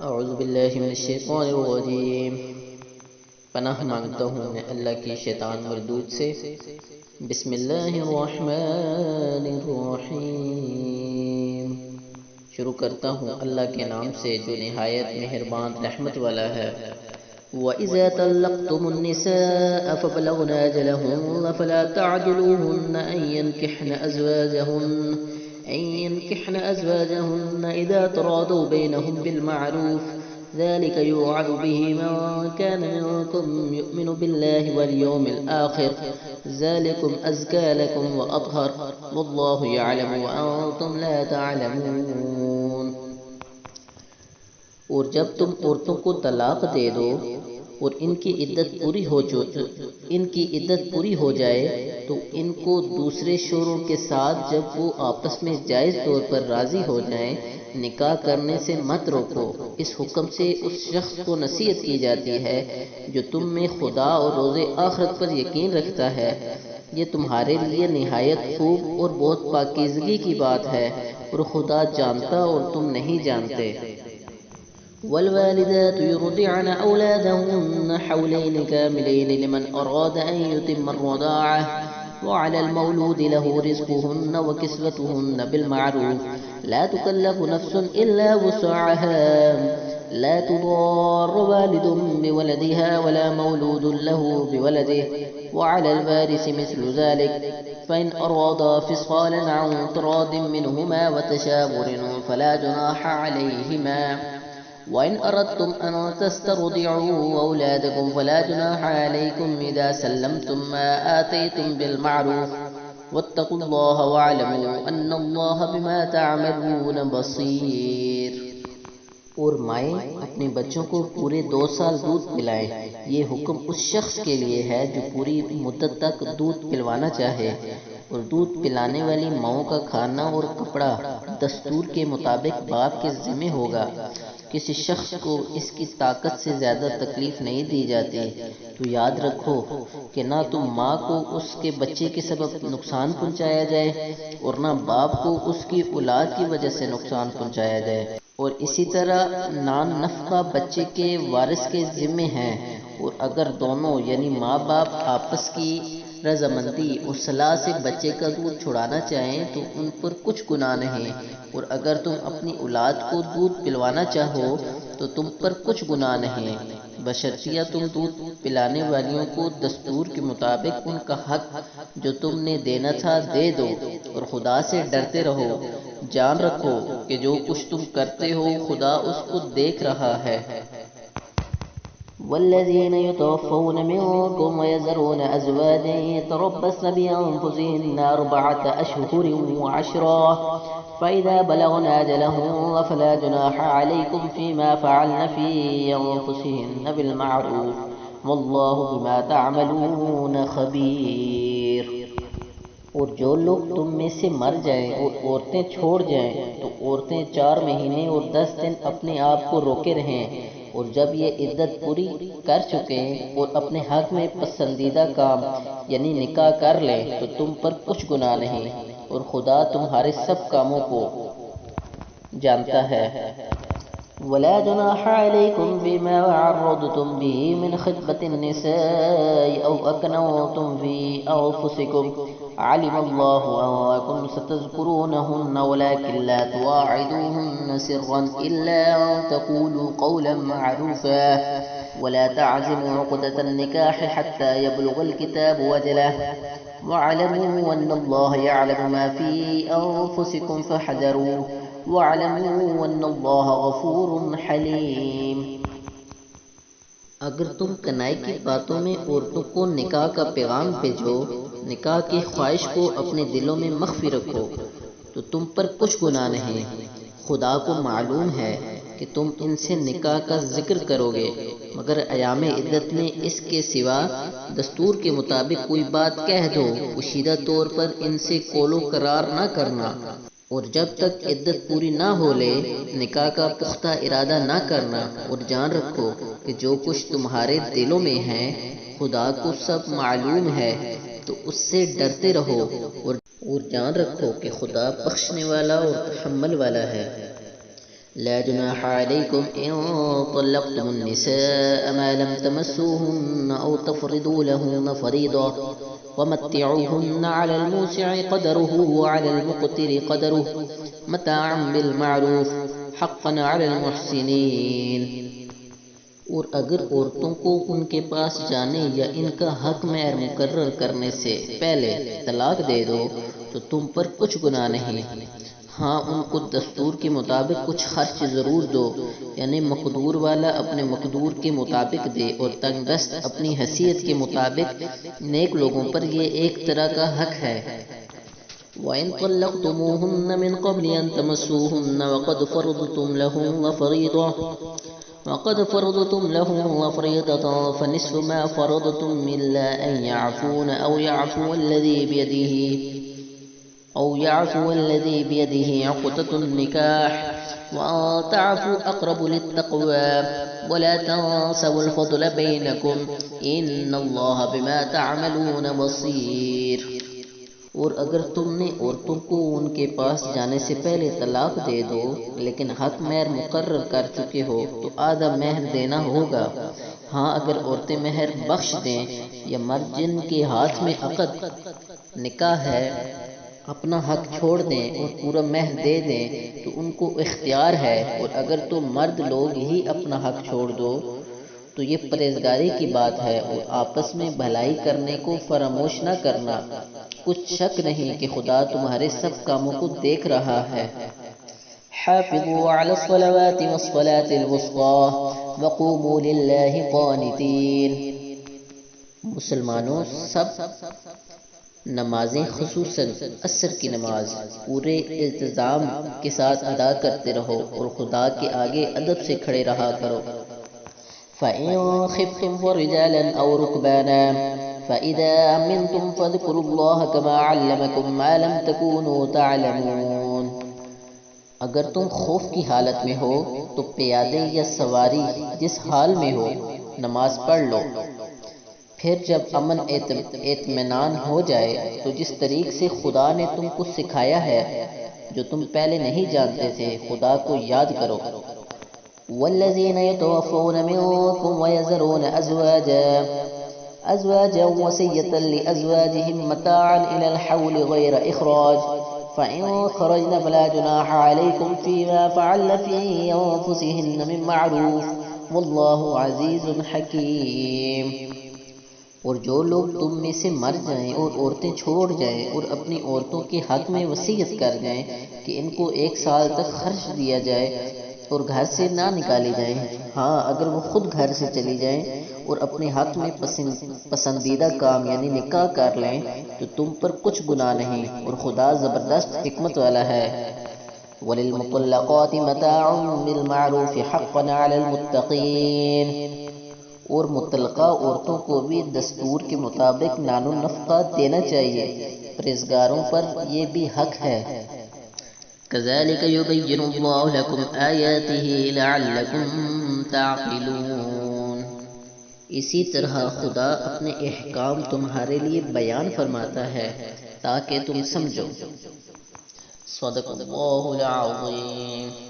اعوذ باللہ من الشیطان الرجیم۔ پناہ مانگتا ہوں میں اللہ کی شیطان مردود سے۔ بسم اللہ الرحمن الرحیم۔ شروع کرتا ہوں اللہ کے نام سے جو نہایت مہربان رحمت والا ہے۔ وَإِذَا طَلَّقْتُمُ النِّسَاءَ فَبَلَغْنَ أَجَلَهُنَّ فَلَا تَعْضُلُوهُنَّ أَن ينكحن أزواجهن إذا تراضوا بينهم بالمعروف ذلك يوعظ به من كان منكم يؤمن بالله واليوم الآخر ذلكم أزكى لكم وأطهر والله يعلم وأنتم لا تعلمون۔ اور جب تم عورتوں کو طلاق دے دو اور ان کی عدت پوری ہو جائے تو ان کو دوسرے شوہروں کے ساتھ جب وہ آپس میں جائز طور پر راضی ہو جائیں نکاح کرنے سے مت روکو۔ اس حکم سے اس شخص کو نصیحت کی جاتی ہے جو تم میں خدا اور روز آخرت پر یقین رکھتا ہے۔ یہ تمہارے لیے نہایت خوب اور بہت پاکیزگی کی بات ہے اور خدا جانتا اور تم نہیں جانتے۔ والوالدات يرضعن أولادهن حولين كاملين لمن أراد أن يتم الرضاعة وعلى المولود له رزقهن وكسوتهن بالمعروف لا تكلف نفس إلا وسعها لا تضار والد بولدها ولا مولود له بولده وعلى الوارث مثل ذلك فإن أرادا فصالا عن تراض منهما وتشاور فلا جناح عليهما وَإِنْ أَرَدْتُمْ أَنْ تَسْتَرْضِعُوا أَوْلَادَكُمْ فَلَا جُنَاحَ عَلَيْكُمْ إِذَا سَلَّمْتُمْ مَا آتَيْتُمْ بِالْمَعْرُوفِ وَاتَّقُوا اللَّهَ وَاعْلَمُوا أَنَّ اللَّهَ بِمَا تَعْمَلُونَ بَصِيرٌ۔ اور مائیں اپنے بچوں کو پورے 2 سال دودھ پلائیں۔ یہ حکم اس شخص کے لیے ہے جو پوری مدت تک دودھ پلوانا چاہے، اور دودھ پلانے والی ماؤں کا کھانا اور کپڑا دستور کے مطابق باپ کے ذمہ ہوگا۔ کسی شخص کو اس کی طاقت سے زیادہ تکلیف نہیں دی جاتی تو یاد رکھو کہ نہ تو ماں کو اس کے بچے کے سبب نقصان پہنچایا جائے اور نہ باپ کو اس کی اولاد کی وجہ سے نقصان پہنچایا جائے، اور اسی طرح نان نفقہ بچے کے وارث کے ذمہ ہیں۔ اور اگر دونوں یعنی ماں باپ آپس کی رضامندی اور صلاح سے بچے کا دودھ چھڑانا چاہیں تو ان پر کچھ گناہ نہیں، اور اگر تم اپنی اولاد کو دودھ پلوانا چاہو تو تم پر کچھ گناہ نہیں، بشرطیہ تم دودھ پلانے والیوں کو دستور کے مطابق ان کا حق جو تم نے دینا تھا دے دو، اور خدا سے ڈرتے رہو۔ جان رکھو کہ جو کچھ تم کرتے ہو خدا اس کو دیکھ رہا ہے۔ والذين يتوفون منكم ويذرون أزواجا يتربصن بأنفسهن 4 أشهر و10 فإذا بلغن أجلهن فلا جناح عليكم فيما فعلن في أنفسهن بالمعروف والله بما تعملون خبير۔ اور جو لوگ تم میں سے مر جائیں اور عورتیں چھوڑ جائیں تو عورتیں 4 مہینے اور 10 دن اپنے آپ کو روکے رہیں، اور جب یہ عدت پوری کر چکیں اور اپنے حق میں پسندیدہ کام یعنی نکاح کر لیں تو تم پر کچھ گناہ نہیں، اور خدا تمہارے سب کاموں کو جانتا ہے۔ ولا جناح عليكم بما عرضتم به من خطبة النساء أو أكننتم في أنفسكم علم الله أنكم ستذكرونهن ولكن لا تواعدوهن سرا إلا أن تقولوا قولا معروفا ولا تعزموا عقدة النكاح حتى يبلغ الكتاب أجله واعلموا أن الله يعلم ما في أنفسكم فاحذروه وَاعْلَمُوا أَنَّ اللَّهَ غَفُورٌ حَلِيمٌ۔ اگر تم کنائی کی باتوں میں عورتوں کو نکاح کا پیغام بھیجو، نکاح کی خواہش کو اپنے دلوں میں مخفی رکھو تو تم پر کچھ گناہ نہیں۔ خدا کو معلوم ہے کہ تم ان سے نکاح کا ذکر کرو گے، مگر ایام عدت میں اس کے سوا دستور کے مطابق کوئی بات کہہ دو، پوشیدہ طور پر ان سے قول و قرار نہ کرنا، اور جب تک عدت پوری نہ ہو لے نکاح کا پختہ ارادہ نہ کرنا، اور جان رکھو کہ جو کچھ تمہارے دلوں میں ہے خدا کو سب معلوم ہے، تو اس سے ڈرتے رہو، اور جان رکھو کہ خدا بخشنے والا اور تحمل والا ہے۔ لا جناح عليكم إن طلقتم النساء ما لم تمسوهن أو تفرضوا لهن فريضة ومتعوهن على الموسع قدره وعلى المقتر قدره متاعا بالمعروف حقا على المحسنين۔ اور اگر عورتوں کو ان کے پاس جانے یا ان کا حق مہر مقرر کرنے سے پہلے طلاق دے دو تو تم پر کچھ گناہ نہیں۔ ہاں ان کو دستور کے مطابق کچھ خرچ ضرور دو، یعنی مقدور والا اپنے مقدور کے مطابق دے اور تنگ دست اپنی حیثیت کے مطابق۔ نیک لوگوں پر یہ ایک طرح کا حق ہے۔ وَإِن طَلَّقْتُمُوهُنَّ مِن قَبْلِ أَن تَمَسُّوهُنَّ وَقَدْ فَرَضْتُمْ لَهُنَّ فَرِيضَةً فَنِصْفُ مَا فَرَضْتُمْ إِلَّا أَن يَعْفُونَ أو يعفو الذي بيده عقدة النكاح وأن تعفوا أقرب للتقوى ولا تنسوا الفضل بينكم إن الله بما تعملون بصير۔ اور اگر تم نے عورتوں کو ان کے پاس جانے سے پہلے طلاق دے دو لیکن حق مہر مقرر کر چکے ہو تو آدھا مہر دینا ہوگا۔ ہاں اگر عورتیں مہر بخش دیں یا مرد جن کے ہاتھ میں عقد نکاح ہے اپنا حق چھوڑ دیں اور پورا مہر دے دیں تو ان کو اختیار ہے، اور اگر تم مرد لوگ ہی اپنا حق چھوڑ دو تو یہ پرہیزگاری کی بات ہے اور آپس میں بھلائی کرنے کو فراموش نہ کرنا۔ کچھ شک نہیں کہ خدا تمہارے سب کاموں کو دیکھ رہا ہے۔ حافظوا على الصلوات والصلاة الوسطى وقوموا لله قانتين۔ مسلمانوں سب نمازیں خصوصاً عصر کی نماز پورے التزام کے ساتھ ادا کرتے رہو اور خدا کے آگے ادب سے کھڑے رہا کرو۔ فَإِن خِفْتُمْ فَرِجَالًا أَوْ رُكْبَانًا فَإِذَا أَمِنْتُمْ فَاذْكُرُوا اللَّهَ كَمَا عَلَّمَكُمْ مَا لَمْ تَكُونُوا تَعْلَمُونَ۔ اگر تم خوف کی حالت میں ہو تو پیادے یا سواری جس حال میں ہو نماز پڑھ لو، پھر جب امن اطمینان ہو جائے تو جس طریق سے خدا نے تم کو سکھایا ہے جو تم پہلے نہیں جانتے تھے خدا کو یاد کرو۔ والذین یتوفون منکم ویذرون ازواجا وصیۃ لازواجہم متاعا الی الحول غیر اخراج فإن خرجن فلا جناح علیکم فیما فعلن فی انفسہن من معروف واللہ عزیز حکیم۔ اور جو لوگ تم میں سے مر جائیں اور عورتیں چھوڑ جائیں اور اپنی عورتوں کے حق میں وصیت کر جائیں کہ ان کو 1 سال تک خرچ دیا جائے اور گھر سے نہ نکالی جائیں، ہاں اگر وہ خود گھر سے چلی جائیں اور اپنے حق میں پسندیدہ کام یعنی نکاح کر لیں تو تم پر کچھ گناہ نہیں اور خدا زبردست حکمت والا ہے۔ وَلِلْمُطَلَّقَاتِ مَتَاعٌ بِالْمَعْرُوفِ حَقًّا عَلَى الْمُتَّقِينَ۔ اور مطلقہ عورتوں کو بھی دستور کے مطابق نان و نفقہ دینا چاہیے، پرہیزگاروں پر یہ بھی حق ہے۔ كَذَلِكَ يُبَيِّنُ اللَّهُ لَكُمْ آيَاتِهِ لَعَلَّكُمْ تَعْقِلُونَ۔ اسی طرح خدا اپنے احکام تمہارے لیے بیان فرماتا ہے تاکہ تم سمجھو۔ صدق اللہ العظیم۔